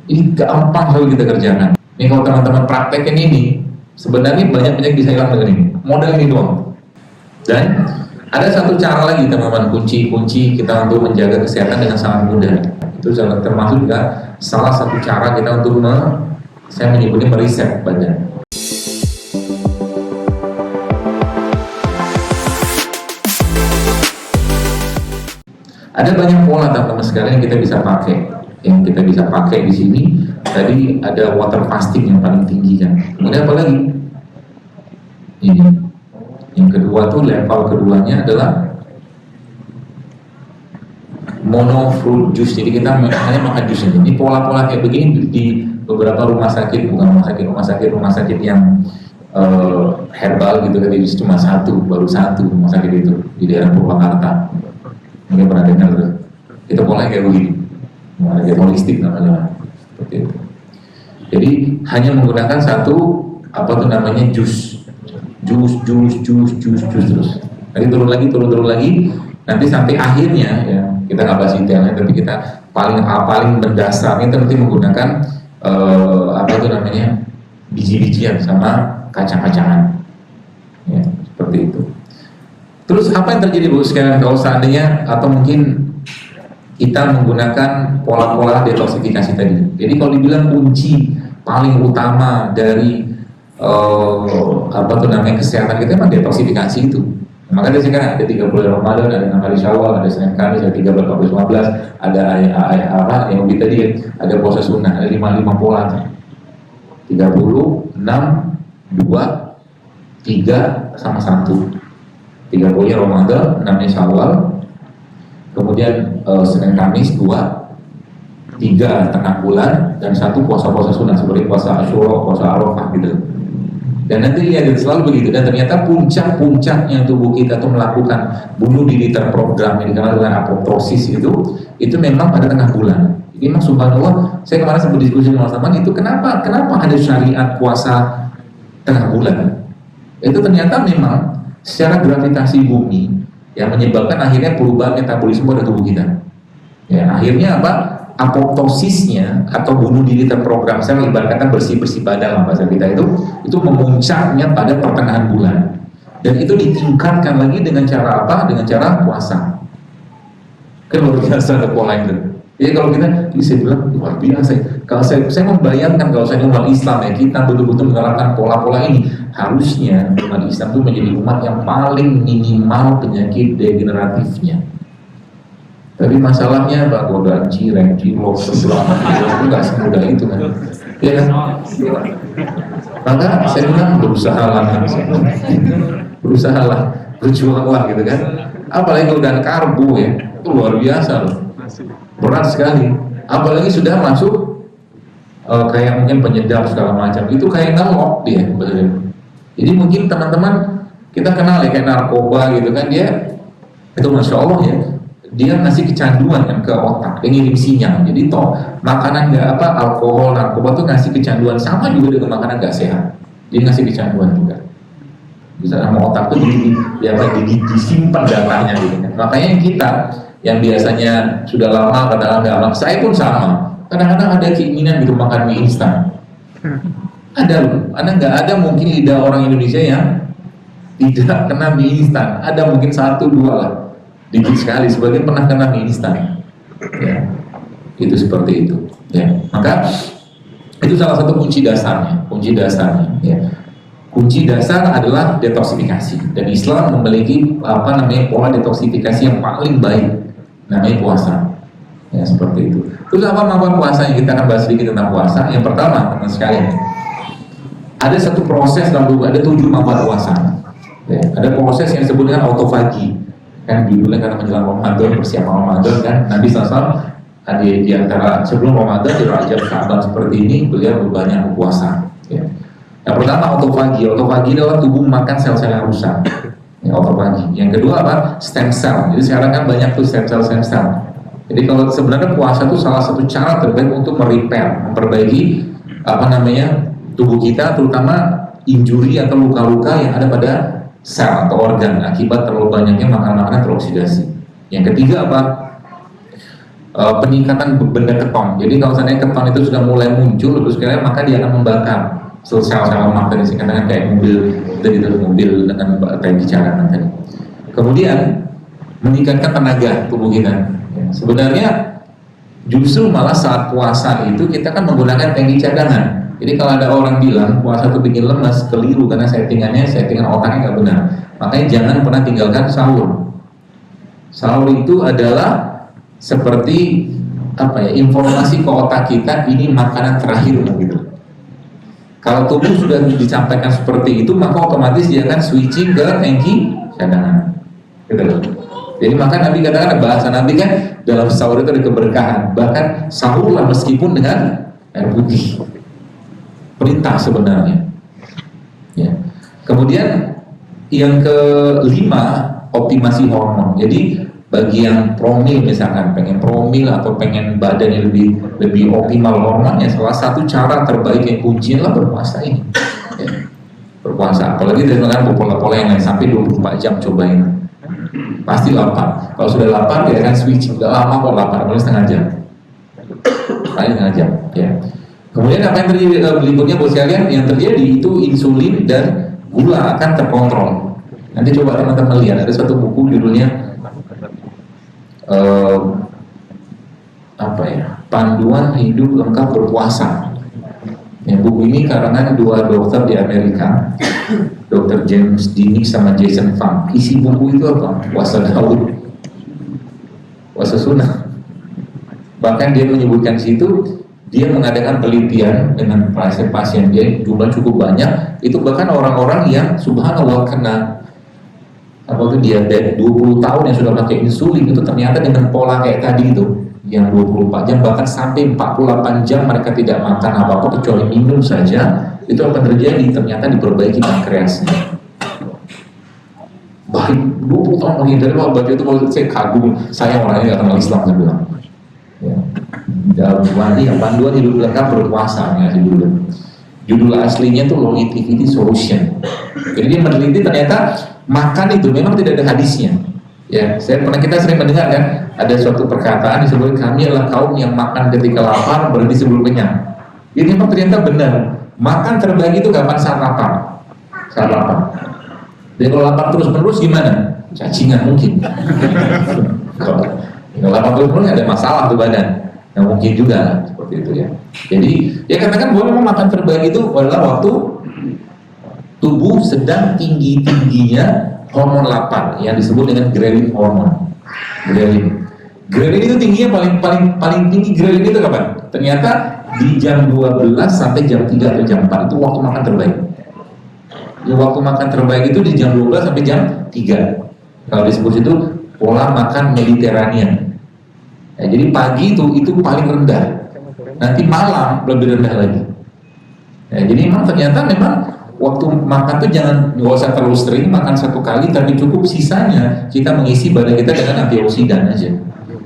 Ini gampang sekali kita kerjakan. Ini kalau teman-teman praktekin ini, sebenarnya banyak penyakit bisa hilang dengan ini. Modal ini doang. Dan ada satu cara lagi teman-teman, kunci kita untuk menjaga kesehatan dengan sangat mudah. Itu termasuk juga salah satu cara kita untuk saya menyebutnya meriset badan. Ada banyak pola teman-teman sekalian yang kita bisa pakai. Yang kita bisa pakai di sini tadi ada water fasting yang paling tinggi kan. Kemudian apa lagi? Ini. Yang kedua tuh level keduanya adalah mono fruit juice. Jadi kita hanya makan jus aja. Ini pola-pola kayak begini di beberapa rumah sakit, bukan rumah sakit yang herbal gitu kan, cuma baru satu rumah sakit itu di daerah Purwakarta. Mungkin pernah dengar tuh. Itu polanya kayak begini. Ada holistik namanya, seperti itu. Jadi hanya menggunakan satu jus terus. Nanti turun lagi, nanti sampai akhirnya ya kita nggak bahas detailnya, tapi kita paling mendasarnya itu nanti menggunakan biji-bijian sama kacang-kacangan, ya seperti itu. Terus apa yang terjadi Bu sekalian kalau seandainya atau mungkin kita menggunakan pola-pola detoksifikasi tadi. Jadi kalau dibilang kunci paling utama dari kesehatan kita memang detoksifikasi itu. Makanya sih kan ada 30 hari Ramadan, ada 6 hari Syawal, ada Senin Kamis, ada 13, 14, 15, ada yang lebih tadi, ada puasa sunnah, ada 5 pola. 30, 6, 2, 3 sama 1. 30-nya Ramadan, 6-nya Syawal, kemudian Senin Kamis 2, 3 tengah bulan, dan 1 puasa-puasa sunnah seperti puasa Asyura, puasa Arafah gitu. Dan nanti lihat selalu begitu. Dan ternyata puncak-puncaknya tubuh kita tuh melakukan bunuh diri terprogram yang dikenal dengan apoptosis itu memang pada tengah bulan. Jadi memang subhanallah, saya kemarin sempat diskusi dengan teman-teman itu kenapa ada syariat puasa tengah bulan. Itu ternyata memang secara gravitasi bumi yang menyebabkan akhirnya perubahan metabolisme pada tubuh kita. Ya, akhirnya apoptosisnya atau bunuh diri terprogram, saya ibaratkan bersih-bersih badan bahasa kita itu memuncaknya pada pertengahan bulan. Dan itu ditingkatkan lagi dengan cara apa? Dengan cara puasa. Kan luar biasa ada pola itu. Jadi kalau saya bilang luar biasa. Kalau saya membayangkan kalau saya umat Islam ya, kita betul-betul menerapkan pola-pola ini, harusnya umat Islam itu menjadi umat yang paling minimal penyakit degeneratifnya. Tapi masalahnya godaan cireng, cilok, sebelah itu nggak semudah itu kan. Ya kan? Maka saya bilang berusahalah, berjuanglah gitu kan. Apalagi godaan karbo ya, itu luar biasa loh. Berat sekali. Apalagi sudah masuk kayak mungkin penyedap segala macam, itu kayak ngelok dia. Jadi mungkin teman-teman kita kenal ya kayak narkoba gitu kan, dia itu masya Allah ya, dia ngasih kecanduan kan ke otak, dia ngirim sinyal. Jadi makanan alkohol, narkoba tuh ngasih kecanduan, sama juga dengan makanan gak sehat, dia ngasih kecanduan juga. Bisa sama otak tuh disimpan datanya gitu kan. Makanya kita yang biasanya sudah lama kadang-kadang saya pun sama, kadang-kadang ada keinginan gitu makan mie instan. Ada loh, nggak ada mungkin lidah orang Indonesia yang tidak kena mie instan. Ada mungkin 1-2 lah, dikit sekali sebagian pernah kena mie instan. Ya, itu seperti itu. Ya, maka itu salah satu kunci dasarnya. Ya. Kunci dasar adalah detoksifikasi, dan Islam memiliki pola detoksifikasi yang paling baik, namanya puasa. Ya, seperti itu. Terus apa manfaat puasa? Kita akan bahas sedikit tentang puasa. Yang pertama, teman sekalian, ada satu proses dalam tubuh, ada 7 manfaat puasa. Ya, ada proses yang disebut dengan autofagi. Kan judulnya karena menjelang Ramadan, persiapan Ramadan kan, Nabi SAW di antara sebelum Ramadan di Rajab Sya'ban seperti ini beliau banyak berpuasa. Ya. Yang pertama autofagi adalah tubuh makan sel-sel yang rusak. Ya, autofagi. Yang kedua stem cell. Jadi sekarang kan banyak tuh stem cell. Jadi kalau sebenarnya puasa itu salah satu cara terbaik untuk memperbaiki tubuh kita, terutama injuri atau luka-luka yang ada pada sel atau organ akibat terlalu banyaknya makanan teroksidasi. Yang ketiga peningkatan benda keton. Jadi kalau seandainya keton itu sudah mulai muncul, terus kira maka dia akan membakar sel-sel lemak tadi, dengan kayak mobil tadi, mobil dengan tangki cadangan tadi. Kemudian meningkatkan tenaga tubuh kita. Ya, sebenarnya justru malah saat puasa itu kita kan menggunakan tangki cadangan. Jadi kalau ada orang bilang puasa itu bikin lemas, keliru, karena settingan otaknya nggak benar. Makanya jangan pernah tinggalkan sahur. Sahur itu adalah seperti informasi ke otak kita, ini makanan terakhir gitu. Kalau tubuh sudah disampaikan seperti itu, maka otomatis dia akan switching ke tangki cadangan. Gitu loh. Jadi maka Nabi katakan, bahasa Nabi kan dalam sahur itu ada keberkahan. Bahkan sahurlah meskipun dengan air putih. Perintah sebenarnya. Ya. Kemudian yang kelima, optimasi hormon. Jadi bagi yang promil, misalkan pengen promil atau pengen badannya lebih optimal hormonnya, salah satu cara terbaik yang kuncinya lah berpuasa ini. Ya. Berpuasa, apalagi dari makan pola-pola yang lain sampai 24 jam cobain. Pasti lapar. Kalau sudah lapar dia akan switch. Udah lama kok lapar, paling setengah jam. Paling setengah jam. Ya. Kemudian apa yang terjadi berikutnya buat sekalian? Yang terjadi itu insulin dan gula akan terkontrol. Nanti coba teman-teman lihat, ada satu buku judulnya Panduan Hidup Lengkap Berpuasa. Ya, buku ini karangan dua dokter di Amerika, Dr. James Dini sama Jason Fung. Isi buku itu apa? Puasa Daud, puasa sunnah. Bahkan dia menyebutkan situ, dia mengadakan penelitian dengan pasien-pasien dia, jumlah cukup banyak. Itu bahkan orang-orang yang subhanallah kena diabetes 20 tahun yang sudah pakai insulin, itu ternyata dengan pola kayak tadi itu, yang 24 jam bahkan sampai 48 jam mereka tidak makan apa-apa kecuali minum saja, itu apa terjadi? Ternyata diperbaiki pankreasnya. Baik, 20 tahun menghindari baca itu, kalau saya kagum, saya orangnya nggak kenal Islam, saya bilang. Ya. Dalam panduan hidup lengkap berpuasa, ya, judul aslinya itu Longevity Solution. Jadi dia meneliti ternyata makan itu memang tidak ada hadisnya. Ya, kita sering mendengar kan, ada suatu perkataan disebut kami adalah kaum yang makan ketika lapar berhenti sebelum kenyang. Ini memang ternyata benar. Makan terbaik itu kapan? Saat lapar. Saat lapar. Dan kalau lapar terus-menerus gimana? Cacingan mungkin. Kalau lapar terus-menerus ada masalah tuh badan. Yang mungkin juga seperti itu ya. Jadi ya katakan bahwa memang makan terbaik itu adalah waktu tubuh sedang tinggi-tingginya hormon lapar yang disebut dengan ghrelin hormon. Ghrelin itu tingginya paling tinggi ghrelin itu kapan? Ternyata di jam 12 sampai jam 3 atau jam 4 itu waktu makan terbaik. Ya, waktu makan terbaik itu di jam 12 sampai jam 3. Kalau disebut itu pola makan Mediterranean. Ya, jadi pagi itu paling rendah. Nanti malam lebih rendah lagi. Ya, jadi ternyata memang waktu makan tuh nggak usah terlalu sering, makan satu kali, tapi cukup sisanya kita mengisi badan kita dengan antioksidan aja.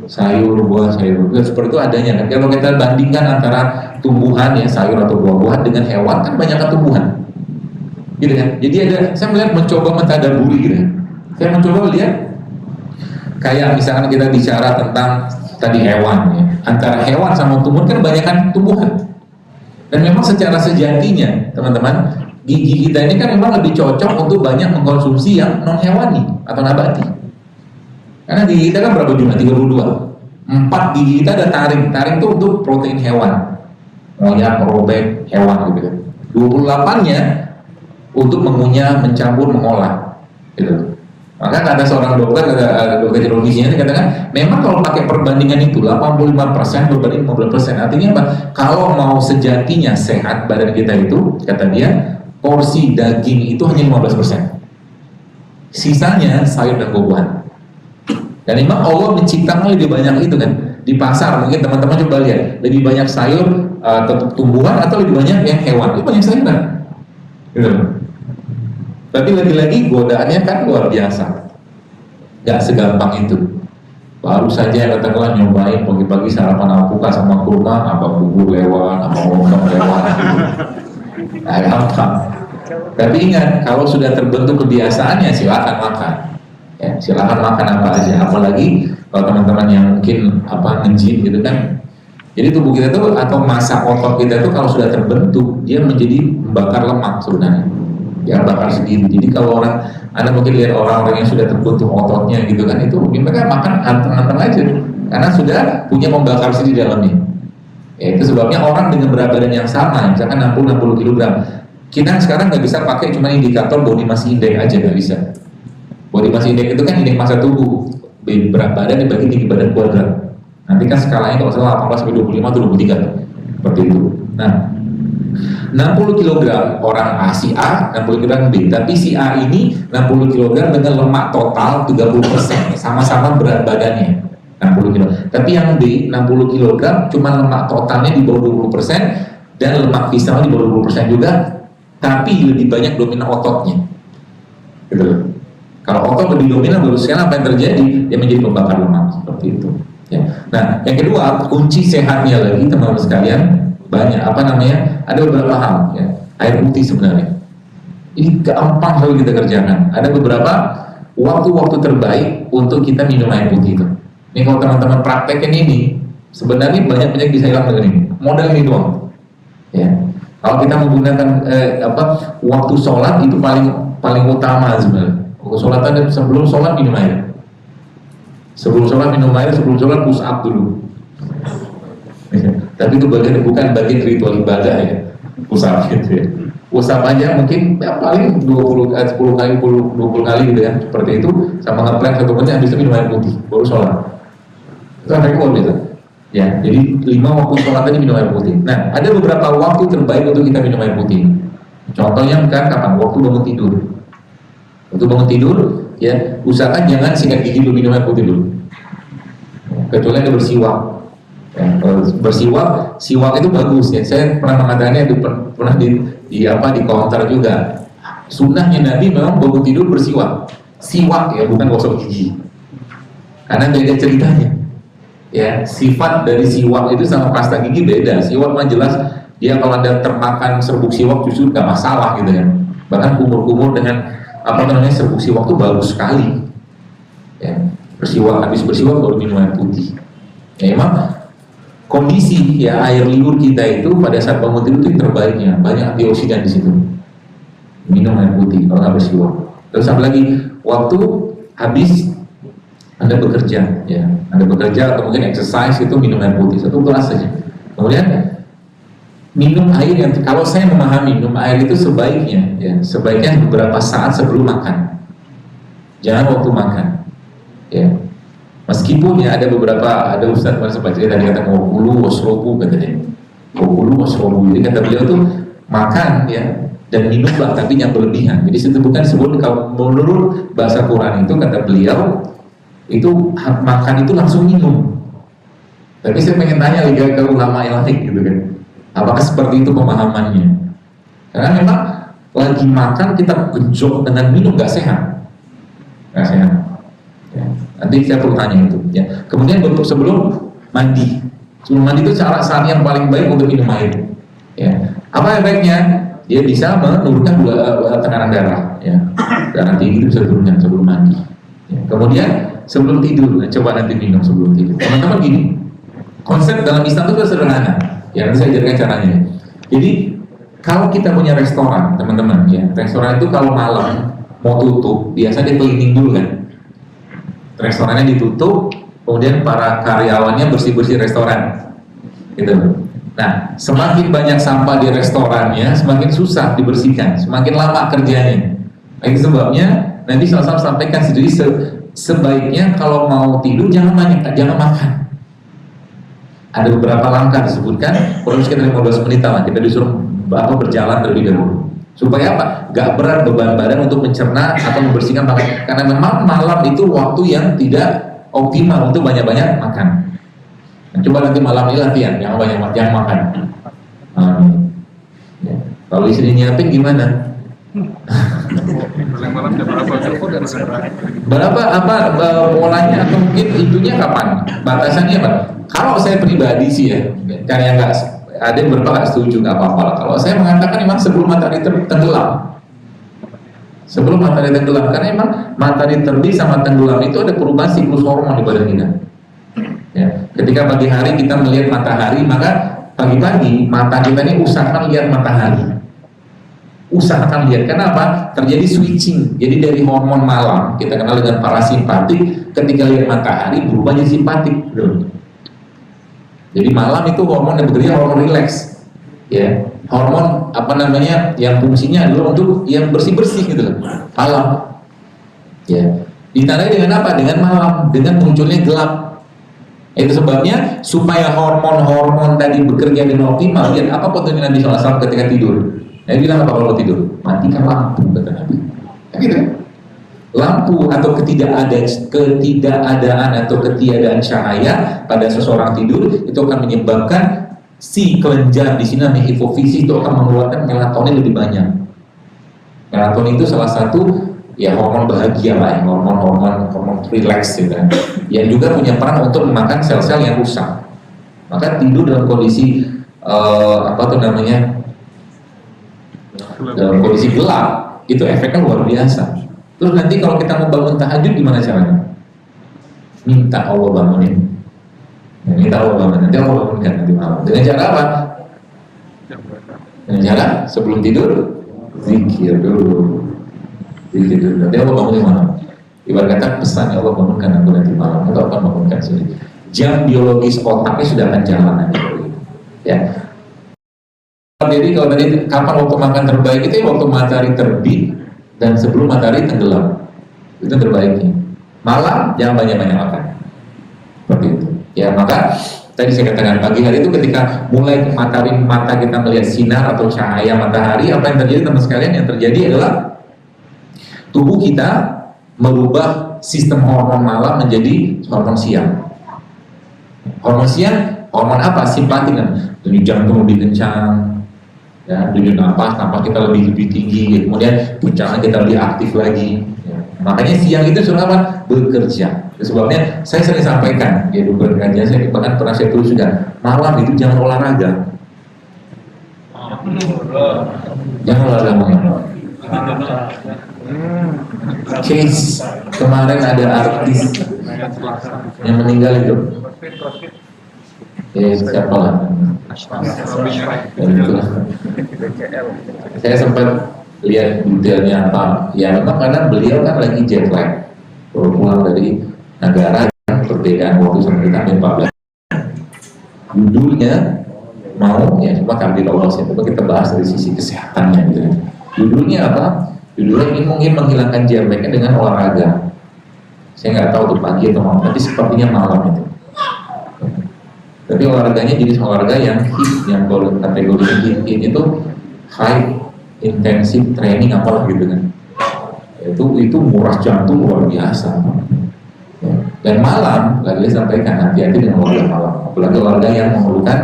Sayur, buah, seperti itu adanya. Dan kalau kita bandingkan antara tumbuhan ya, sayur atau buah-buahan dengan hewan, kan banyak tumbuhan. Gitu kan? Jadi saya mencoba mentadaburi gitu. Saya mencoba lihat kayak misalkan kita bicara tentang tadi hewan ya. Antara hewan sama tumbuhan kan banyak tumbuhan. Dan memang secara sejatinya, teman-teman, gigi kita ini kan memang lebih cocok untuk banyak mengkonsumsi yang non hewani atau nabati. Karena gigi kita kan berapa jumlah? 32. 4 gigi kita ada taring. Taring itu untuk protein hewan. Moyak, robek, hewan gitu. 28-nya untuk mengunyah, mencampur, mengolah. Gitu. Maka ada seorang dokter biologisnya dikatakan, memang kalau pakai perbandingan itu 85% berbanding 15%. Artinya apa? Kalau mau sejatinya sehat badan kita itu, kata dia, porsi daging itu hanya 15%. Sisanya sayur dan buah-buahan. Dan memang Allah menciptakan lebih banyak itu kan. Di pasar mungkin teman-teman coba lihat, lebih banyak sayur tumbuhan atau lebih banyak yang hewan. Itu banyak sayur kan? Gitu. Tapi lagi-lagi godaannya kan luar biasa. Gak segampang itu. Baru saja katakanlah nyobain pagi-pagi sarapan alpukat sama kurma, apa bubur lewat, apa lontong lewat. Nah, gampang. Tapi ingat, kalau sudah terbentuk kebiasaannya silakan makan. Ya, silakan makan apa aja, apalagi kalau teman-teman yang mungkin nge-gym gitu kan. Jadi tubuh kita tuh atau massa otot kita tuh kalau sudah terbentuk dia menjadi membakar lemak sebenarnya, ya bakar sendiri. Jadi kalau Anda mungkin lihat orang-orang yang sudah terbentuk ototnya gitu kan, itu mungkin mereka makan anteng-anteng aja karena sudah punya membakar sendiri di dalamnya. Ya, itu sebabnya orang dengan berat badan yang sama, misalkan 60 kg, kita sekarang nggak bisa pakai cuma indikator body mass index aja, nggak bisa. Body mass index itu kan indeks massa tubuh, berat badan dibagi tinggi badan kuadrat. Nanti kan skalanya kalau salah 18 sampai 25 atau 23 seperti itu. Nah, 60 kg orang A, si A, 60 kg B, tapi si A ini 60 kg dengan lemak total 30%, sama-sama berat badannya 60 kg. Tapi yang B 60 kg cuma lemak totalnya di bawah 20% dan lemak visceral di bawah 20% juga, tapi lebih banyak dominan ototnya. Gitu. Kalau otot lebih dominan, baru sekarang apa yang terjadi? Dia menjadi pembakar lemak seperti itu. Ya. Nah, yang kedua, kunci sehatnya lagi teman-teman sekalian banyak ada beberapa hal ya. Air putih sebenarnya ini gampang sekali kita kerjakan. Ada beberapa waktu-waktu terbaik untuk kita minum air putih itu. Ini kalau teman-teman praktekin ini, sebenarnya banyak bisa hilang dengan ini. Modal ini doang. Ya. Kalau kita menggunakan waktu sholat itu paling utama sebenarnya. Waktu sholat ada sebelum sholat minum air. Sebelum sholat minum air, sebelum sholat push up dulu. Ya. Tapi itu bukan bagian ritual ibadah ya, push up gitu ya. Push up aja mungkin ya paling 10 kali, 20 kali gitu ya, seperti itu, sama nge-plank 1 menit, habis itu minum air putih, baru sholat. Itu rekor gitu. Ya, jadi 5 waktu sholat aja minum air putih. Nah, ada beberapa waktu terbaik untuk kita minum air putih. Contohnya kan kapan? Waktu bangun tidur. Waktu bangun tidur, ya usahakan jangan sikat gigi dulu, minum air putih dulu. Kecuali ada bersiwak. Ya, siwak itu bagus ya. Saya pernah mengatakannya pernah di counter juga. Sunnahnya Nabi memang bangun tidur bersiwak. Siwak ya, bukan gosok gigi. Karena beda ceritanya. Ya, sifat dari siwak itu sama pasta gigi beda. Siwak mah jelas dia kalau ada termakan serbuk siwak justru nggak masalah gitu ya. Bahkan kumur-kumur dengan serbuk siwak itu bagus sekali. Ya, habis bersiwak baru minum air putih. Ya, emang kondisi ya air liur kita itu pada saat bangun tidur itu terbaiknya, banyak antioksidan di situ. Minum air putih kalau nggak bersiwak. Terus apalagi waktu habis Anda bekerja, ya, Anda bekerja atau mungkin exercise itu minum air putih 1 gelas saja. Kemudian minum air yang kalau saya memahami minum air itu sebaiknya beberapa saat sebelum makan, jangan waktu makan. Ya, meskipun ya ada ustadz sempat cerita tadi kata ngokulu wasrobu katanya, ngokulu wasrobu. Jadi kata beliau tuh makan ya dan minumlah tapi yang berlebihan. Jadi itu bukan sebut kalau menurut bahasa Quran itu kata beliau itu makan itu langsung minum. Tapi saya pengen tanya lagi ke ulama ilahik gitu kan, apakah seperti itu pemahamannya? Karena memang lagi makan kita genjot dengan minum nggak sehat, nggak sehat. Ya. Nanti saya perlu tanya itu. Ya. Kemudian sebelum mandi itu saat yang paling baik untuk minum air. Ya. Apa efeknya? Dia bisa menurunkan tekanan darah. Ya. Darah tinggi itu bisa turunkan sebelum mandi. Ya. Kemudian sebelum tidur, coba nanti minum sebelum tidur. Teman-teman gini, konsep dalam Islam itu sederhana. Ya, nanti saya ajarkan caranya. Jadi kalau kita punya restoran, teman-teman, ya, restoran itu kalau malam mau tutup, biasanya dia cleaning dulu kan. Restorannya ditutup, kemudian para karyawannya bersih-bersih restoran, gitu. Nah, semakin banyak sampah di restorannya, semakin susah dibersihkan, semakin lama kerjanya. Nah, itu sebabnya nanti sama-sama sampaikan sendiri sebaiknya kalau mau tidur jangan makan. Ada beberapa langkah disebutkan, kurang sekitar 15 menit lah kita disuruh berjalan terlebih dahulu. Supaya apa? Gak berat beban badan untuk mencerna atau membersihkan makanan. Karena memang malam itu waktu yang tidak optimal untuk banyak-banyak makan. Nah, coba nanti malam ini latihan, jangan banyak makan. Ya. Kalau istri nyiapin gimana? Malam jam berapa polanya atau mungkin itunya kapan? Batasannya apa? Kalau saya pribadi sih ya, karena nggak ada yang beberapa nggak setuju, nggak apa-apa. Kalau saya mengatakan memang sebelum matahari tenggelam, sebelum matahari tenggelam, karena emang matahari terbit sama tenggelam itu ada perubahan siklus hormon di badan kita. Ya, ketika pagi hari kita melihat matahari, maka pagi-pagi mata kita ini usahakan lihat matahari. Usahakan lihat, kenapa? Terjadi switching. Jadi dari hormon malam, kita kenal dengan parasimpatik, ketika lihat matahari berubah jadi simpatik. Jadi malam itu hormon yang bekerja, hormon rileks. Ya, hormon apa namanya yang fungsinya adalah untuk yang bersih-bersih gitu loh. Malam. Ya. Ditandai dengan apa? Dengan malam, dengan munculnya gelap. Itu sebabnya supaya hormon-hormon tadi bekerja dengan optimal. Lihat apa petunjuk Nabi SAW ketika tidur. Nabi bilang apa kalau tidur? Matikan lampu, kata Nabi. Gitu kan? Lampu atau ketidakadaan atau ketiadaan cahaya pada seseorang tidur itu akan menyebabkan si kelenjar di sini namanya hipofisis itu akan mengeluarkan melatonin lebih banyak. Melatonin itu salah satu ya hormon bahagia lah, hormon relax gitu kan. Yang juga punya peran untuk memakan sel-sel yang rusak. Maka tidur dalam kondisi dalam kondisi gelap itu efeknya luar biasa. Terus nanti kalau kita mau bangun tahajud gimana caranya? Minta Allah bangunin. Minta Allah bangunin. Nanti Allah bangunkan nanti malam. Dengan cara apa? Dengan cara sebelum tidur zikir dulu. Zikir dulu. Nanti Allah bangunin malam. Ibarat kata pesannya Allah bangunkan aku nanti malam. Itu akan bangunkan sendiri. Jam biologis otaknya sudah akan jalan nanti. Ya. Jadi kalau tadi kapan waktu makan terbaik itu waktu matahari terbit dan sebelum matahari tenggelam, itu terbaiknya. Malam jangan banyak-banyak makan. Seperti itu. Ya maka tadi saya katakan pagi hari itu ketika mulai mata kita melihat sinar atau cahaya matahari, apa yang terjadi teman sekalian? Yang terjadi adalah tubuh kita merubah sistem hormon malam menjadi hormon siang. Hormon siang, hormon apa? Simpatik kan. Denyut jantung lebih kencang. Ya, denyut nafas kita lebih tinggi, ya. Kemudian pencernaan kita lebih aktif lagi. Ya. Makanya siang itu sudah apa? Bekerja. Sebabnya saya sering sampaikan, ya dokter kajian saya bahkan pernah saya tulis juga, malam itu jangan olahraga. Jangan olahraga malam. Case kemarin ada artis yang meninggal itu. Siapa lah? Saya sempat lihat detailnya apa. Ya memang karena beliau kan lagi jet lag, baru pulang dari negara yang perbedaan waktu sama kita 14. Judulnya mau ya cuma kami lolos ya, coba kita bahas dari sisi kesehatannya gitu. Judulnya apa? Judulnya ingin menghilangkan jet lagnya dengan olahraga. Saya nggak tahu tuh pagi atau malam, tapi sepertinya malam itu. Tapi olahraganya jenis olahraga yang HIIT, yang kategori HIIT itu high intensive training apalah gitu kan. Itu nguras jantung luar biasa. Ya. Dan malam, lagi sampaikan hati-hati dengan olahraga malam, apalagi olahraga yang memerlukan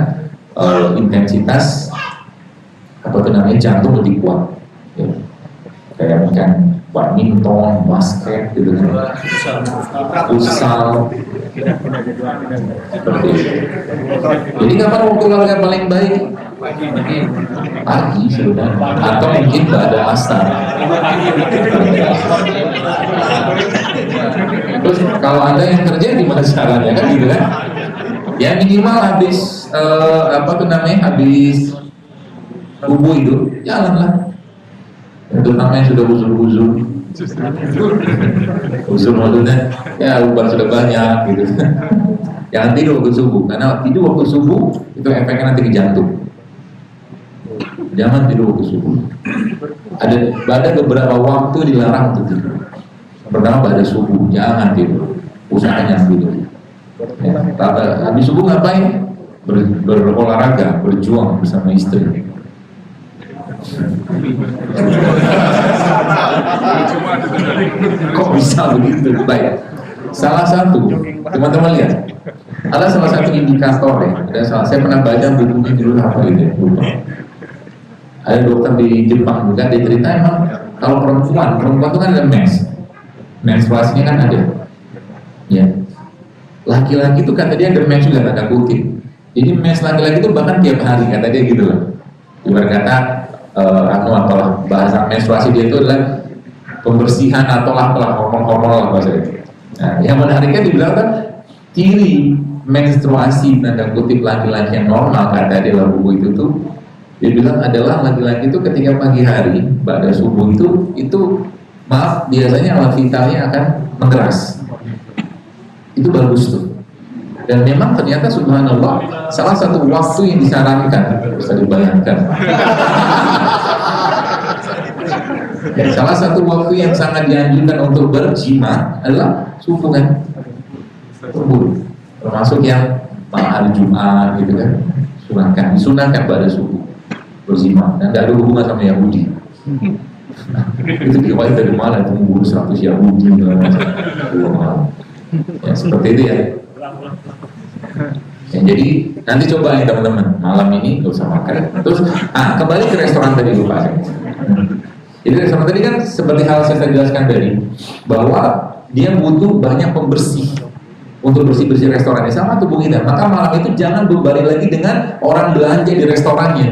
intensitas jantung lebih kuat. Ya. Kayak misalkan badminton, basket gitu kan, futsal. Seperti itu. Jadi kapan waktu olahraga paling baik? Pagi sudah, atau mungkin pada asar. Terus kalau Anda yang kerja gimana caranya kan gitu kan? Ya minimal habis habis subuh itu jalanlah. Itu namanya sudah buzur-buzur. Buzur maksudnya ya uban sudah banyak gitu. Jangan tidur waktu subuh, karena tidur waktu subuh itu efeknya nanti ke jantung. Jangan tidur waktu subuh. Ada beberapa waktu dilarang untuk tidur. Pertama pada subuh, jangan tidur. Usahakan jangan tidur. Ya, habis subuh ngapain? Berolahraga, berjuang bersama istri. Kok bisa begitu? Baik. Salah satu, teman-teman lihat, ada salah satu indikator ya. Saya pernah baca bukunya dulu apa ini, lupa. Ada dokter di Jepang juga, dia cerita emang kalau perempuan itu kan ada menstruasinya kan ada. Ya. Laki-laki itu kata dia ada mens juga, ada kutip. Jadi mens laki-laki itu bahkan tiap hari kata dia gitu loh. Ibarat kata atau bahasa menstruasi dia itu adalah pembersihan atau apalah hormon-hormon lah bahasanya. Nah, yang menariknya dibilang kan ciri menstruasi tanda kutip laki-laki yang normal kata di dalam buku itu tuh dibilang adalah laki-laki itu ketika pagi hari pada subuh itu maaf biasanya alat vitalnya akan mengeras. Itu bagus tuh. Dan memang ternyata subhanallah salah satu waktu yang disarankan, bisa dibayangkan. Ya, salah satu waktu yang sangat dianjurkan untuk berjima adalah subuh kan, subuh. Termasuk yang hari Jumat gitu kan, disunahkan pada subuh berjima dan tidak ada hubungan sama Yahudi. Itu riwayat dari mana itu membunuh 100 Yahudi ya seperti itu ya. Ya, jadi nanti coba nih teman-teman malam ini nggak usah makan. Terus kembali ke restoran tadi lupa saya. Jadi restoran tadi kan seperti hal saya jelaskan tadi bahwa dia butuh banyak pembersih untuk bersih-bersih restorannya sama tubuh kita. Maka malam itu jangan berbalik lagi dengan orang belanja di restorannya.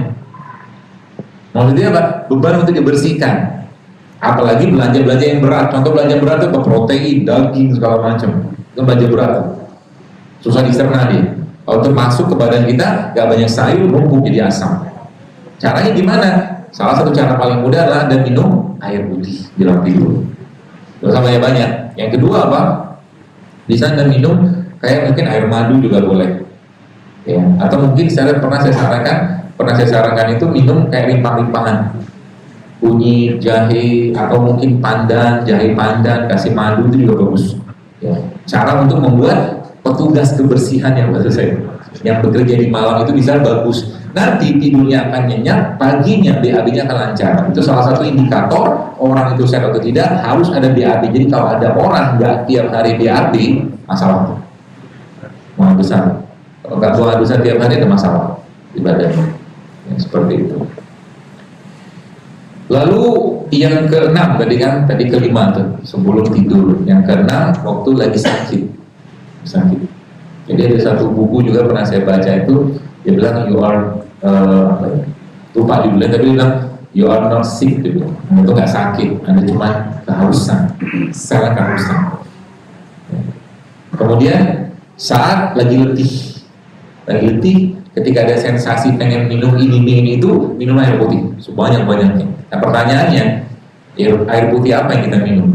Maksudnya apa? Beban untuk dibersihkan. Apalagi belanja-belanja yang berat. Contoh belanja berat itu protein, daging segala macam. Itu belanja berat. Susah dicerna dia. Kalau termasuk ke badan kita, gak banyak sayur, numpuk jadi asam. Caranya gimana? Salah satu cara paling mudah adalah Anda minum air putih jelang tidur. Terus banyak. Yang kedua apa? Bisa Anda minum kayak mungkin air madu juga boleh. Ya. Atau mungkin pernah saya sarankan itu minum kayak limpah-limpahan. Kunyit, jahe, atau mungkin pandan, jahe pandan, kasih madu itu juga bagus. Ya. Cara untuk membuat petugas kebersihan yang maksud saya yang bekerja di malam itu bisa bagus. Nanti tidurnya akan nyenyak, paginya BAB-nya akan lancar. Itu salah satu indikator orang itu sehat atau tidak harus ada BAB. Jadi kalau ada orang nggak tiap hari BAB, masalah tuh. Buang besar. Kalau nggak buang besar tiap hari ada masalah di badannya. Ya, seperti itu. Lalu yang keenam tadi kelima tuh sebelum tidur. Yang keenam waktu lagi sakit. Jadi ada satu buku juga pernah saya baca itu dia bilang you are lupa judulnya tapi dia bilang you are not sick gitu. Anda itu nggak sakit, Anda cuma kehausan, sangat kehausan. Kemudian saat lagi letih ketika ada sensasi pengen minum ini itu minum air putih sebanyak-banyaknya. Nah pertanyaannya air putih apa yang kita minum?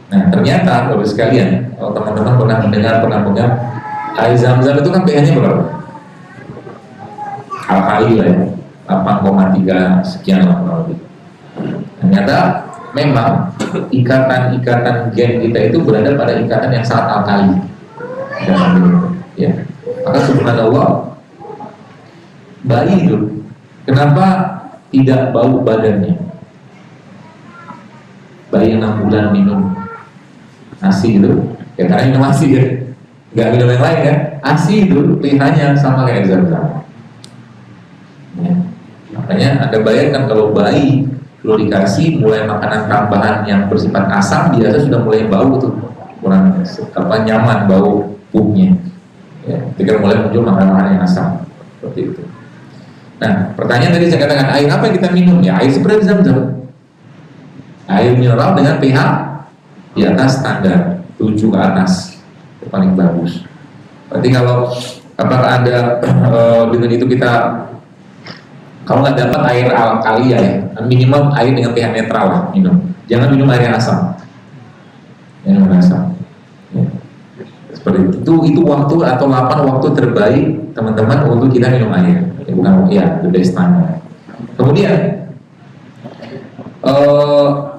Nah ternyata Bapak sekalian, kalau teman-teman pernah mendengar, pernah pegang air zam-zam itu kan pH-nya berapa? Alkali lah ya, 8,3 sekian lah kurang lebih. Ternyata memang ikatan gen kita itu berada pada ikatan yang sangat alkali. Ya, maka subhanallah bayi itu kenapa tidak bau badannya? Bayi yang 6 bulan minum ASI itu, ya karena minum ASI ya, nggak minum yang lain kan? ASI itu pH-nya sama kayak zam-zam. Ya. Makanya Anda bayangkan kalau bayi perlu dikasih mulai makanan tambahan yang bersifat asam, biasa sudah mulai bau tuh, kurang nyaman bau punya. Ya, ketika mulai muncul makanan yang asam seperti itu. Nah, pertanyaan tadi saya katakan air apa yang kita minum? Ya air seperti zam-zam. Air mineral dengan pH di atas standar 7 ke atas itu paling bagus. Berarti kalau apakah ada dengan itu kita kalau nggak dapat air alkali ya minimal air dengan pH netral lah minum. Jangan minum air yang asam. Minum asam. Ya. Seperti itu waktu atau 8 waktu terbaik teman-teman untuk kita minum air. Ya, bukan ya the best time. Kemudian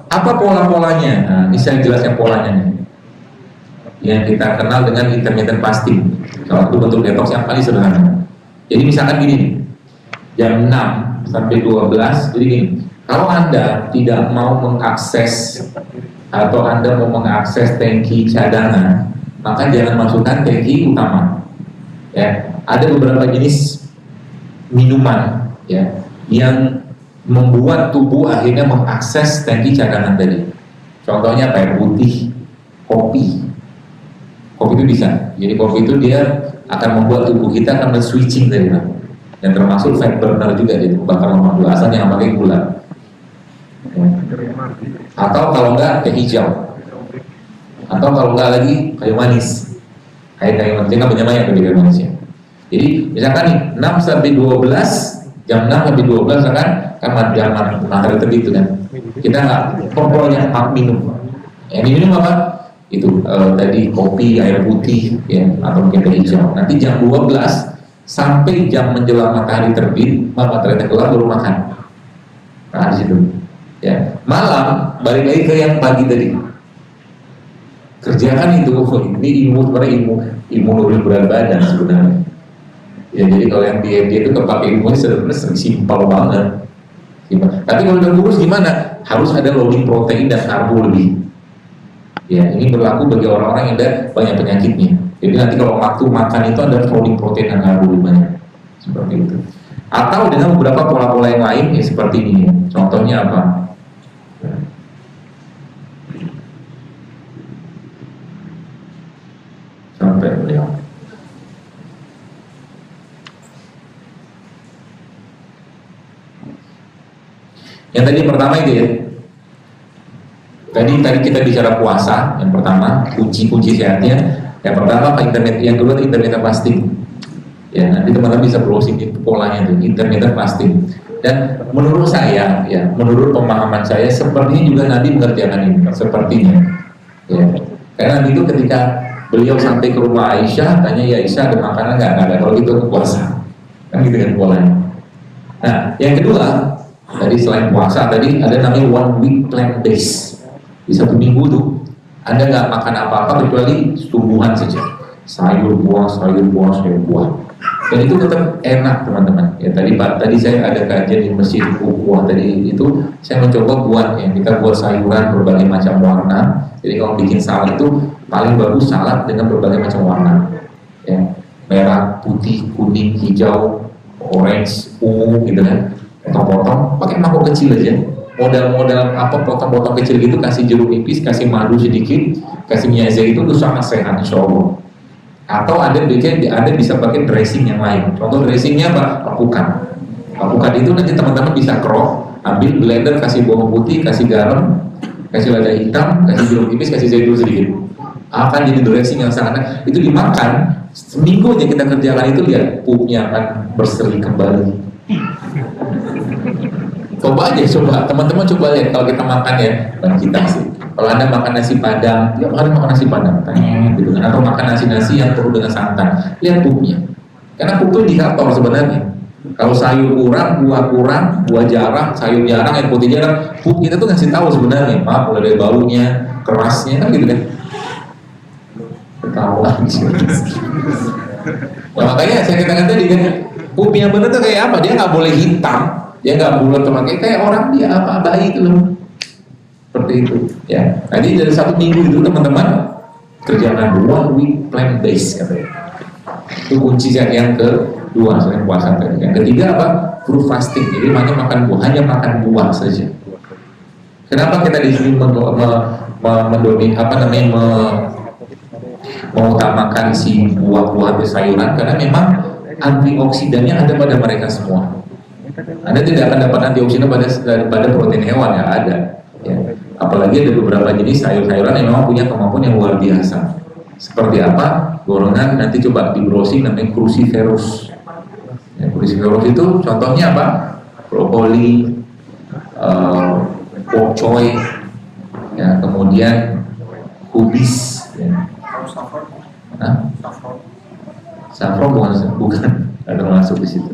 apa pola-polanya? Nah, ini saya jelaskan polanya nih. Yang kita kenal dengan intermittent fasting. Salah satu bentuk detox yang paling sederhana. Jadi misalkan gini, jam 6 sampai 12, jadi gini. Kalau Anda tidak mau mengakses atau Anda mau mengakses tangki cadangan, maka jangan masukkan tangki utama. Ya, ada beberapa jenis minuman ya yang membuat tubuh akhirnya mengakses tangki cadangan tadi. Contohnya air putih, kopi. Kopi itu bisa. Jadi kopi itu dia akan membuat tubuh kita akan men-switching dari dan termasuk fat burner juga, jadi bakar lemak dua asal yang pakai gula. Ya. Atau kalau enggak teh hijau, atau kalau enggak lagi kayu manis. Kayu manis kan banyak banyak kayu manisnya. Jadi misalkan nih 6 sampai 12, jam 6 sampai 12 kan jam matahari terbit itu kan. Kita nggak pokoknya minum. Yang diminum apa? Itu tadi kopi, air putih ya, atau mungkin teh hijau. Nanti jam 12 sampai jam menjelang matahari terbit, matahari tenggelam baru makan. Nah, di situ. Ya, malam balik lagi ke yang pagi tadi. Kerjakan itu. Ini ilmu sebenarnya ilmu nurul berat badan sebenarnya. Ya, jadi kalau yang dia itu kepake ilmunya sebenarnya simpel banget. Tapi kalau udah kurus gimana? Harus ada loading protein dan karbo lebih. Ya, ini berlaku bagi orang-orang yang ada banyak penyakitnya. Jadi nanti kalau waktu makan itu ada loading protein dan karbo lebih banyak. Seperti itu. Atau dengan beberapa pola-pola yang lain ya seperti ini. Contohnya apa? Sampai beliau. Yang tadi pertama itu ya. Tadi kita bicara puasa. Yang pertama kunci sehatnya. Yang pertama apa? Internet. Yang kedua intermittent fasting. Ya, nanti teman-teman bisa browsing itu polanya tuh, intermittent fasting. Dan menurut saya, ya, menurut pemahaman saya, sepertinya juga Nabi mengerjakan ini, sepertinya. Ya, karena Nabi itu ketika beliau sampai ke rumah Aisyah, tanya ya Aisyah ada makanan nggak? Nggak ada. Kalau gitu puasa, kan gitu kan polanya. Nah, yang kedua, tadi selain puasa, tadi ada namanya 1 week plant based. Di 1 minggu tuh, Anda nggak makan apa-apa kecuali tumbuhan saja, sayur buah. Dan itu tetap enak teman-teman. Ya tadi saya ada kajian di Masjid Ukhuwah tadi itu saya mencoba buat ya kita buat sayuran berbagai macam warna. Jadi kalau bikin salad itu paling bagus salad dengan berbagai macam warna. Ya, merah, putih, kuning, hijau, orange, ungu gitu kan. Potong-potong pakai mangkok kecil aja. Modal apa potong-potong kecil gitu, kasih jeruk nipis, kasih madu sedikit, kasih minyak zaitun itu sangat sehat insyaallah. Atau Anda bisa pakai dressing yang lain. Contoh dressingnya apa? Alpukat itu nanti teman-teman bisa kerok, ambil blender, kasih bawang putih, kasih garam, kasih lada hitam, kasih jeruk nipis, kasih zaitun sedikit. Akan jadi dressing yang sangat enak. Itu dimakan seminggu aja kita kerjakan itu, lihat pupnya akan berseri kembali. Coba teman-teman coba lihat kalau kita makan ya, bukan kita sih. Kalau Anda makan nasi padang, tiap hari makan nasi padang, gitu kan? Atau makan nasi yang penuh dengan santan, lihat pupnya. Karena pup itu indikator sebenarnya. Kalau sayur kurang, buah jarang, sayur jarang, air putih jarang, pup kita tuh ngasih tahu sebenarnya. Maaf, mulai dari baunya, kerasnya, kan gitu kan? Ketahuan. Nah, makanya saya katakan tadi kan, pup yang benar tuh kayak apa? Dia nggak boleh hitam, dia nggak bulat sama kayak orang dia apa bayi itu loh. Seperti itu ya. Jadi dari 1 minggu itu teman-teman kerjakan 1 week plant based katanya. Itu kunci yang kedua selain puasa tadi. Yang ketiga apa? Fruit fasting. Jadi makan buah, hanya makan buah saja. Kenapa kita di sini mengutamakan si buah-buah dan sayuran? Karena memang antioksidannya ada pada mereka semua. Anda tidak akan dapat antioksidan pada protein hewan yang ada. Ya. Apalagi ada beberapa jenis sayur-sayuran yang memang punya kemampuan yang luar biasa. Seperti apa? Golongan nanti coba di browsing namanya cruciferous. Ya, cruciferous itu contohnya apa? Brokoli, bok choy, ya, kemudian kubis. Ya. Saffron bukan ada masuk di situ.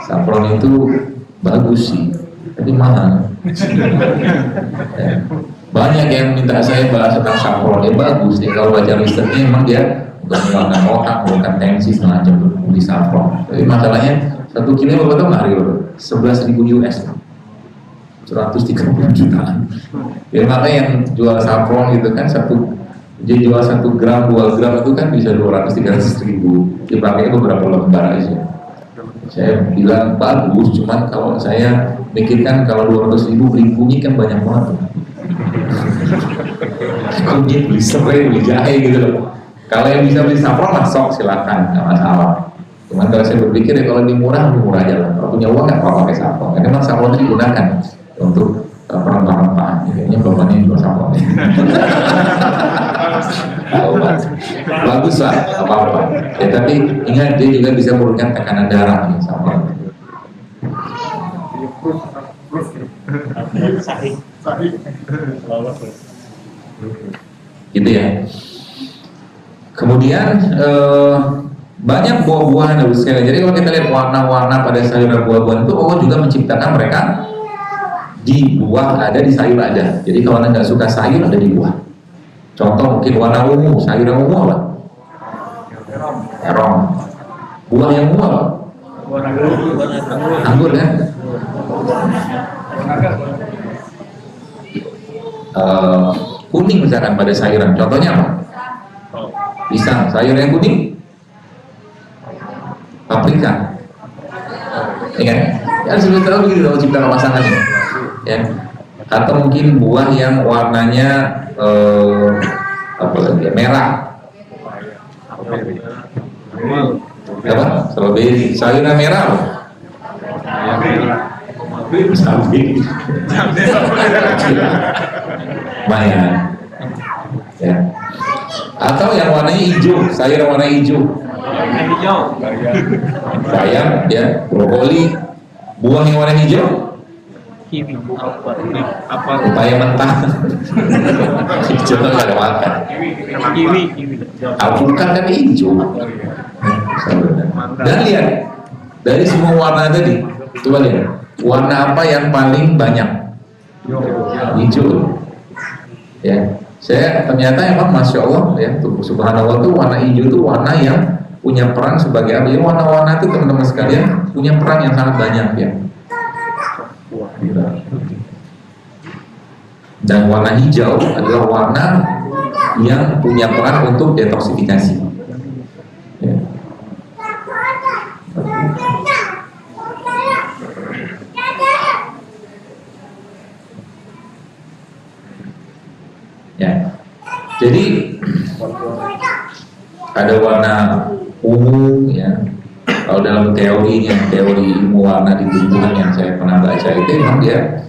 Saffron itu bagus sih, tapi mahal. Ya. Banyak yang minta saya bahas tentang saffron, dia bagus ya. Kalau baca risetnya memang dia untuk mengurangi otak, mengurangi tensi semacam di saffron. Tapi masalahnya 1 kilo berapa tuh hari 11.000 US, 130 jutaan. Jadi makanya yang jual saffron gitu kan dia jual 1 gram, 2 gram itu kan bisa 200-300 ribu. Dipakainya beberapa lembar aja. Saya bilang bagus, cuman kalau saya mikirkan kalau 200 ribu beli kunyit kan banyak banget. Kunyit beli serai, beli jahe gitu loh. Kalau yang bisa beli saffron masuk silakan, nggak masalah. Cuman kalau saya berpikir ya kalau lebih murah aja lah. Kalau punya uang nggak apa-apa pakai saffron. Karena memang saffron itu digunakan untuk rempah-rempahan. Kayaknya bapaknya juga sama. Bagus lah, apa-apa. Ya tapi ingat dia juga bisa menurunkan tekanan darah nih sama. Gitu ya. Kemudian banyak buah-buahan Ibu sekalian. Jadi kalau kita lihat warna-warna pada sayuran buah-buahan itu Allah juga menciptakan mereka di buah ada, di sayur ada. Jadi kalau Anda nggak suka sayur ada di buah. Contoh mungkin warna ungu, sayur yang ungu apa? Terong. Buah yang ungu apa? Anggur kan? Kuning misalkan pada sayuran. Contohnya apa? Pisang. Sayur yang kuning? Paprika. Ya kan? Ya sudah tahu begitu kalau ciptaan pasangannya. Ya. Atau mungkin buah yang warnanya apa lagi? Merah. Apa? Strawberry. Sayuran merah apa? Cabai. Lumayan. Ya. Atau yang warnanya hijau, sayur yang warna hijau. Bayam, ya, brokoli. Buah yang warna hijau. Kiwi. Upaya mentah. Hijau nggak ada makan. Kiwi. Alpukat kan hijau. Dan lihat dari semua warna tadi, coba lihat warna apa yang paling banyak? Hijau. Ya, saya ternyata emang masya Allah ya, subhanallah tuh warna hijau tuh warna yang punya peran sebagai apa? Ya, warna-warna itu teman-teman sekalian punya peran yang sangat banyak ya. Dan warna hijau adalah warna yang punya peran untuk detoksifikasi. Ya. Ya. Jadi ada warna ungu ya. Kalau dalam teori ilmu warna di tumbuhan yang saya pernah baca itu memang dia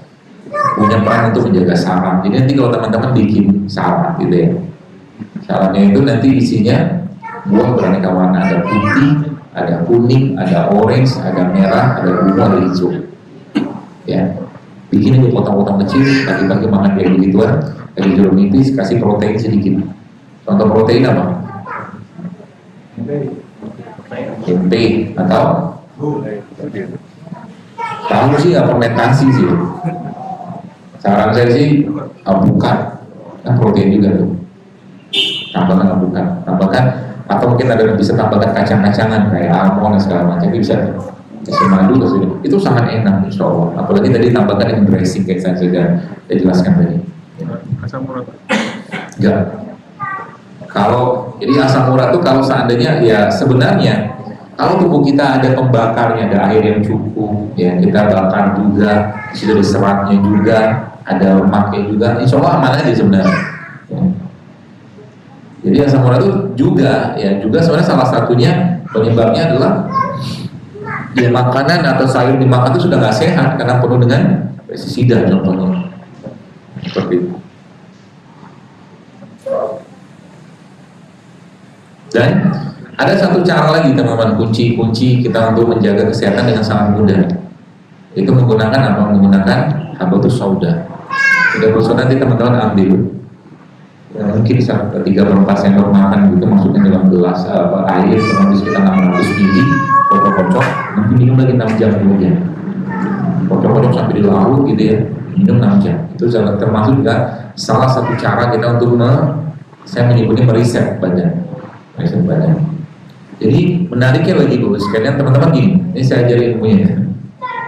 punya peran untuk menjaga saraf. Jadi nanti kalau teman-teman bikin saraf gitu ya, sarafnya itu nanti isinya buah beraneka warna, ada putih, ada kuning, ada orange, ada merah, ada ungu, ada hijau. Ya, bikin ini potong-potong kecil, pagi-pagi makan kayak begituan, lagi jeruk nipis, kasih protein sedikit. Contoh protein apa? Tempe atau tahu sih nggak fermentasi sih. Saran saya sih alpukat, kan protein juga tuh. Tambahkan alpukat, tambahkan atau mungkin ada bisa tambahkan kacang-kacangan kayak almond dan segala macam itu bisa. Kasih madu kasih itu sangat enak insya Allah. Apalagi tadi tambahkan dengan dressing kayak saya sudah jelaskan tadi. Asam urat. Enggak. Kalau jadi asam urat itu kalau seandainya ya sebenarnya kalau tubuh kita ada pembakarnya, ada air yang cukup, ya kita bakar juga, sudah ada seratnya juga, ada lemaknya juga, insya Allah aman aja sebenarnya. Ya. Jadi asam urat itu juga, ya juga sebenarnya salah satunya penyebabnya adalah ya makanan atau sayur dimakan itu sudah nggak sehat karena penuh dengan pestisida contohnya, seperti itu. Dan ada satu cara lagi teman-teman, kunci kita untuk menjaga kesehatan dengan sangat mudah. Itu menggunakan apa? Menggunakan habatus sauda. Sudah besok nanti teman-teman ambil ya, mungkin 3/4 sendok makan gitu, masukkan dalam gelas air kurang sekitar 600 ml, kocok-kocok, nanti minum lagi 6 jam kemudian. Kocok-kocok sampai dilarut gitu ya, minum 6 jam. Itu termasuk juga salah satu cara kita untuk saya menyebutnya meriset badan. Jadi menariknya lagi Bu, sekalian teman-teman gini, ini saya ajarin ilmunya.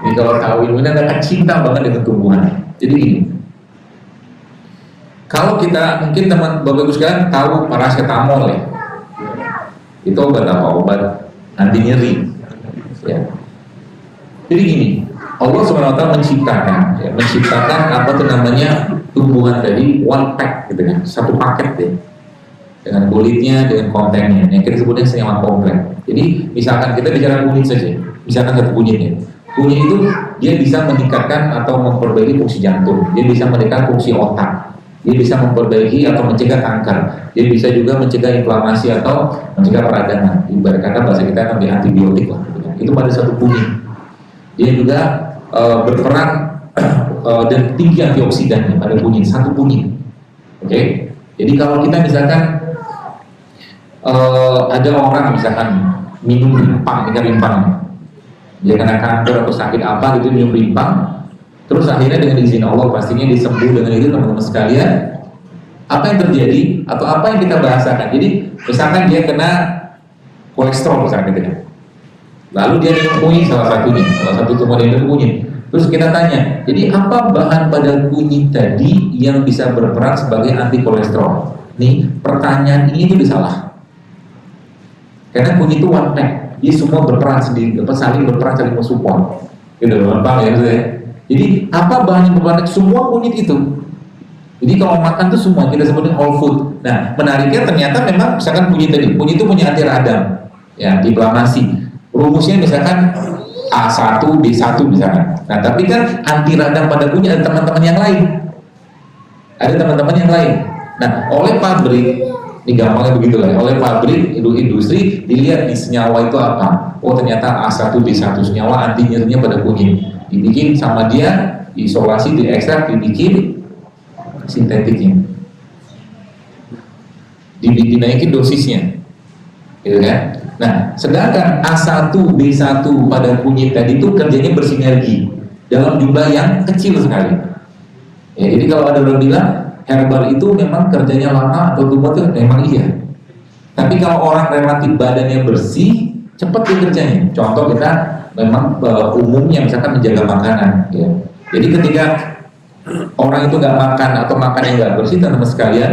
Jadi kalau tahu ilmunya Anda akan cinta banget dengan tumbuhan. Jadi gini, kalau kita mungkin teman Bapak Ibu sekalian tahu paracetamol ya, itu obat apa? Obat anti nyeri. Ya. Jadi gini, Allah SWT menciptakan apa tuh namanya tumbuhan tadi one pack gitu kan, satu paket deh. Dengan kulitnya, dengan kontennya, yang kita sebutnya senyawa kompleks. Jadi misalkan kita bicara kunyit saja, misalkan satu kunyitnya, Kunyit itu dia bisa meningkatkan atau memperbaiki fungsi jantung, dia bisa meningkatkan fungsi otak, dia bisa memperbaiki atau mencegah kanker, dia bisa juga mencegah inflamasi atau mencegah peradangan. Ibarat kata bahasa kita ambil antibiotik lah. Itu pada satu kunyit. Dia juga berperan dan tinggi antioksidannya pada kunyit, satu kunyit. Oke. Jadi kalau kita misalkan ada orang misalkan minum rimpang, dia kena kanker atau sakit apa gitu minum rimpang, terus akhirnya dengan izin Allah pastinya disembuh dengan itu teman-teman sekalian. Apa yang terjadi atau apa yang kita bahasakan? Jadi misalkan dia kena kolesterol misalkan gitu kan, lalu dia minum kunyit salah satu tumor yang minum kunyit. Terus kita tanya, jadi apa bahan pada kunyit tadi yang bisa berperan sebagai anti kolesterol? Nih pertanyaan ini tuh salah. Karena kunyit itu one pack, dia semua berperan sendiri, saling berperan, saling mensupport. Gitu loh, paham ya maksudnya? Jadi apa bahan yang berperan? Semua kunyit itu. Jadi kalau makan tuh semua kita sebutin whole food. Nah, menariknya ternyata memang misalkan kunyit itu punya anti radang, ya, inflamasi. Rumusnya misalkan A1, B1 misalkan. Nah, tapi kan anti radang pada kunyit ada teman-teman yang lain. Nah, oleh pabrik, ini gampangnya begitu lah. Oleh pabrik, industri dilihat nih senyawa itu apa. Oh ternyata A1, B1 senyawa anti nyerinya pada kunyit. Dibikin sama dia, diisolasi, diekstrak, dibikin sintetiknya, dinaikin dosisnya, gitu kan? Nah, sedangkan A1, B1 pada kunyit tadi itu kerjanya bersinergi dalam jumlah yang kecil sekali. Ya, jadi kalau ada orang bilang herbal itu memang kerjanya lama atau tumbuh itu memang iya. Tapi kalau orang relatif badannya bersih, cepat dia kerjanya. Contoh kita memang umumnya misalkan menjaga makanan. Ya. Jadi ketika orang itu nggak makan atau makannya nggak bersih, teman-teman sekalian,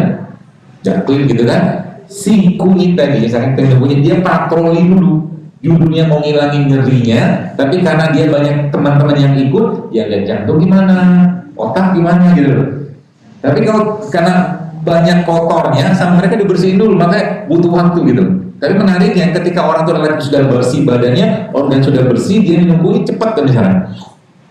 jatuhin gitu kan, si kunyit tadi, misalkan kunyit dia patroli dulu, judulnya mau ngilangin nyerinya, tapi karena dia banyak teman-teman yang ikut, ya lihat jantung gimana, otak gimana gitu. Tapi kalau karena banyak kotornya, sama mereka dibersihin dulu, makanya butuh waktu gitu. Tapi menariknya ketika orang itu relatif sudah bersih badannya, organ sudah bersih, dia minum kunyit cepat kan misalnya.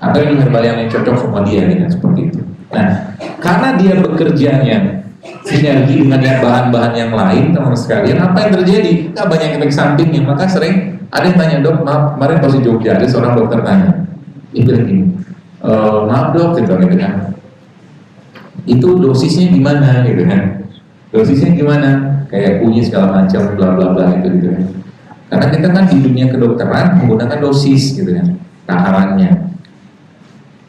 Atau ini herbal yang cocok sama dia gitu, seperti itu. Nah, karena dia bekerjanya sinergi dengan yang bahan-bahan yang lain, teman-teman sekalian, apa yang terjadi? Nah, banyak efek sampingnya. Maka sering ada yang tanya, dok, maaf, kemarin pas di Jogja ada seorang dokter tanya, dia bilang gini, maaf dok, gitu kan, itu dosisnya gimana gitu kan? Dosisnya gimana? Kayak kunyit segala macam, bla bla bla gitu kan. Karena kita kan di dunia kedokteran menggunakan dosis gitu kan, takarannya.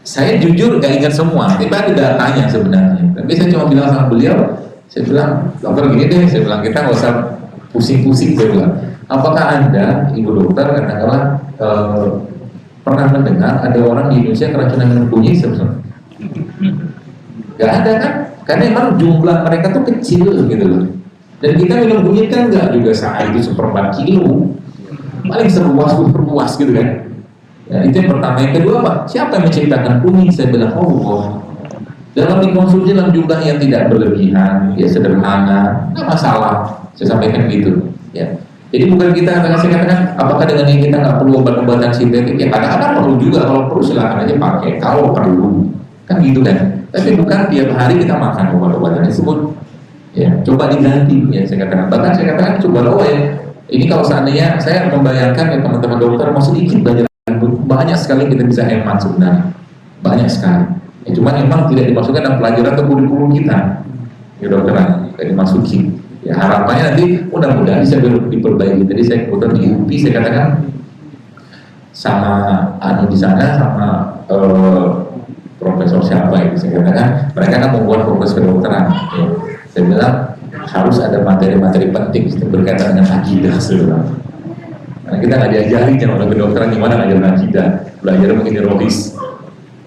Saya jujur gak ingat semua, tapi ada datanya sebenarnya. Tapi saya cuma bilang sama beliau, saya bilang, dokter gini deh, saya bilang kita nggak usah pusing-pusing, saya bilang. Apakah Anda, ibu dokter, katakanlah pernah mendengar ada orang di Indonesia keracunan minum kunyit? Gak ada kan? Karena memang jumlah mereka tuh kecil gitu loh. Dan kita minum kunyit kan nggak juga sehari itu 1/4 kilo, paling seruas gitu kan. Ya, itu yang pertama. Yang kedua, Pak, siapa yang menciptakan kunyit? Saya bilang, Allah. Dalam dikonsumsi dalam jumlah yang tidak berlebihan, ya sederhana, nggak masalah. Saya sampaikan gitu. Ya. Jadi bukan kita saya katakan, apakah dengan ini kita nggak perlu obat-obatan sintetik? Ya kadang-kadang perlu juga. Kalau perlu silakan aja pakai. Kalau perlu, kan gitu kan. Tapi bukan tiap hari kita makan obat-obatan tersebut. Ya, coba diganti. Ya, saya katakan. Bahkan saya katakan coba loh ya. Ini kalau seandainya saya membayangkan ya teman-teman dokter mau sedikit belajar. Banyak sekali kita bisa hemat sebenarnya, banyak sekali. Ya, cuman memang tidak dimasukkan dalam pelajaran atau kurikulum kita, ya dokteran, tidak dimasuki. Ya harapannya nanti mudah-mudahan bisa diperbaiki. Jadi saya kebetulan di UPI saya katakan sama anu di sana sama profesor siapa itu saya katakan mereka kan membuat fokus kedokteran. Ya. Saya bilang harus ada materi-materi penting berkaitan dengan akidah sebenarnya. Karena kita nggak diajari jangan kedokteran gimana ngajarin akidah, belajar mungkin teroris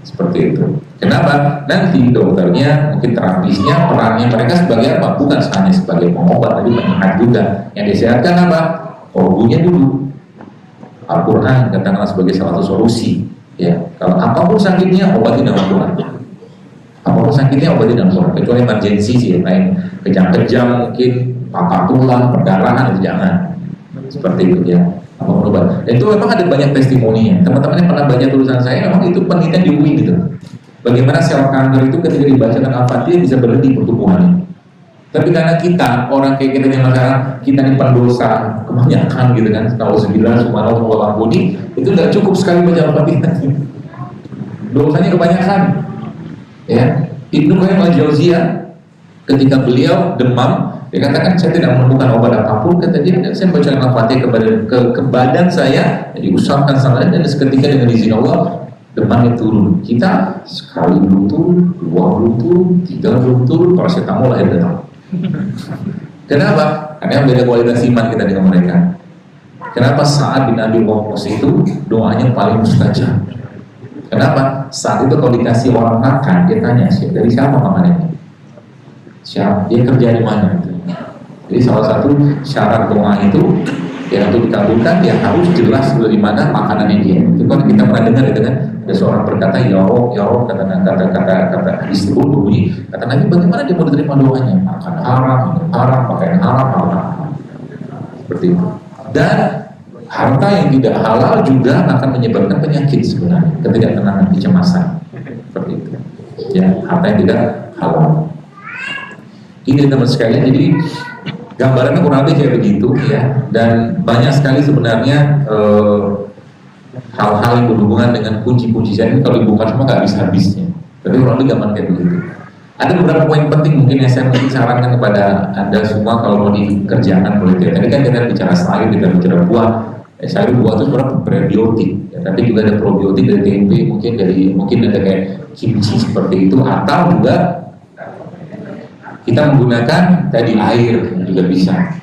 seperti itu. Kenapa? Nanti dokternya, mungkin terapisnya, perannya mereka sebagai apa? Bukan hanya sebagai pengobat, tapi penyehat juga. Yang disehatkan apa? Korbunya dulu. Al-Quran katakanlah sebagai salah satu solusi. Ya, kalau apapun sakitnya obatin dengan Al-Quran. Apapun sakitnya obatin dengan Al-Quran. Kecuali emergensi sih, lain kejang-kejang mungkin patah tulang, perdarahan itu jangan. Seperti itu ya. apapun obat. Dan itu memang ada banyak testimoninya. Teman-teman yang pernah baca tulisan saya, memang itu penelitian di UI gitu. Bagaimana sel kanker itu ketika dibacakan Al-Fatihah bisa berhenti pertumbuhannya. Tapi karena kita, orang kayak kita yang sekarang, kita ini pendosa, kebanyakan gitu kan, nauzubillah, subhanallah, ampuni, itu nggak cukup sekali baca Al-Fatihah. Dosanya kebanyakan. Ya, Ibnu Qayyim al-Jauziyah ketika beliau demam, dia katakan saya tidak menemukan obat apapun, kata dia, dan saya bacakan Al-Fatihah ke badan saya, diusapkan sama dan seketika dengan izin Allah demamnya turun. Kita sekali belum turun, dua belum turun, tiga belum turun, paracetamol lahir datang. Kenapa? Karena beda kualitas iman kita dengan mereka. Kenapa Sa'ad bin Abi Waqqas itu doanya paling mustajab? Kenapa? Saat itu kalau dikasih orang makan, dia tanya, dari siapa makanannya? Siapa? Dia kerja di mana? Jadi salah satu syarat doa itu yang untuk dikabulkan, dia harus jelas dari mana makanannya dia. Itu kan kita pernah dengar itu kan, ada seorang berkata, ya Allah, kata hadis itu berbunyi, kata Nabi, bagaimana dia mau diterima doanya? Makan haram, minum haram, pakaian haram, haram. Seperti itu. Dan harta yang tidak halal juga akan menyebabkan penyakit sebenarnya, ketidaktenangan, kecemasan. Seperti itu. Ya, harta yang tidak halal. Ini teman sekalian, jadi gambarannya kurang lebih kayak begitu ya. Dan banyak sekali sebenarnya hal-hal yang berhubungan dengan kunci-kunci saya ini kalau dibuka semua nggak habis-habisnya. Tapi kurang lebih gambaran kayak begitu. Ada beberapa poin penting mungkin yang saya mungkin sarankan kepada Anda semua kalau mau dikerjakan politik. Tadi kan kita bicara sayur, kita bicara buah. Sayur buah itu sebenarnya prebiotik, ya, tapi juga ada probiotik dari tempe, mungkin ada kayak kimchi seperti itu, atau juga kita menggunakan tadi air juga bisa.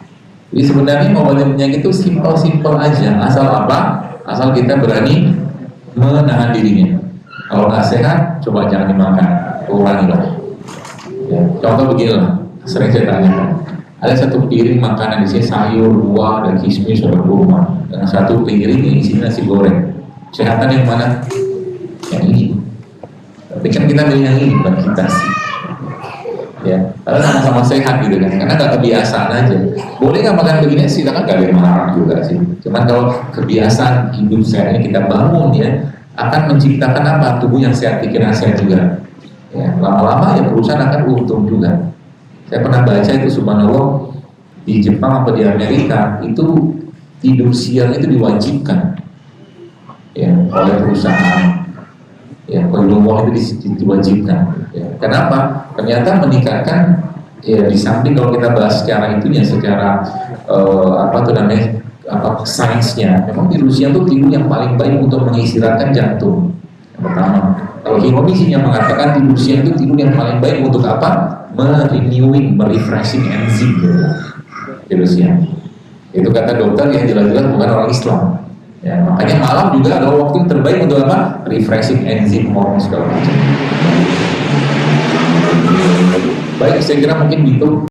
Jadi sebenarnya mengobati penyakit itu simpel aja, asal apa? Asal kita berani menahan dirinya. Kalau nggak sehat, coba jangan dimakan, kurangi lah. Ya, contoh beginilah, sering saya tanyakan. Ada satu piring makanan di sini sayur, buah, dan kismis, ada kurma. Dengan satu piring yang isinya nasi goreng. Sehatan yang mana? Yang ini. Tapi kan kita milih yang ini, bukan kita sih. Ya, karena sama-sama sehat gitu kan, karena nggak kebiasaan aja. Boleh nggak makan begini sih, kan nggak ada yang marah juga sih. Cuman kalau kebiasaan hidup sehat ini kita bangun ya, akan menciptakan apa? Tubuh yang sehat, pikiran sehat juga. Ya, lama-lama ya perusahaan akan untung juga. Saya pernah baca itu subhanallah di Jepang atau di Amerika itu tidur siang itu diwajibkan ya oleh perusahaan. Ya, kalau itu diwajibkan. Ya. Kenapa? Ternyata meningkatkan ya di samping kalau kita bahas secara itunya, secara sainsnya, memang tidur siang itu tidur yang paling baik untuk mengistirahatkan jantung. Yang pertama, kalau Hiromi mengatakan tidur siang itu tidur yang paling baik untuk apa? Renewing, refreshing enzim tidur siang. Itu kata dokter yang jelas-jelas bukan orang Islam. Ya, makanya malam juga adalah waktu yang terbaik untuk apa? Refreshing enzim, hormon segala macam. Baik, saya kira mungkin gitu.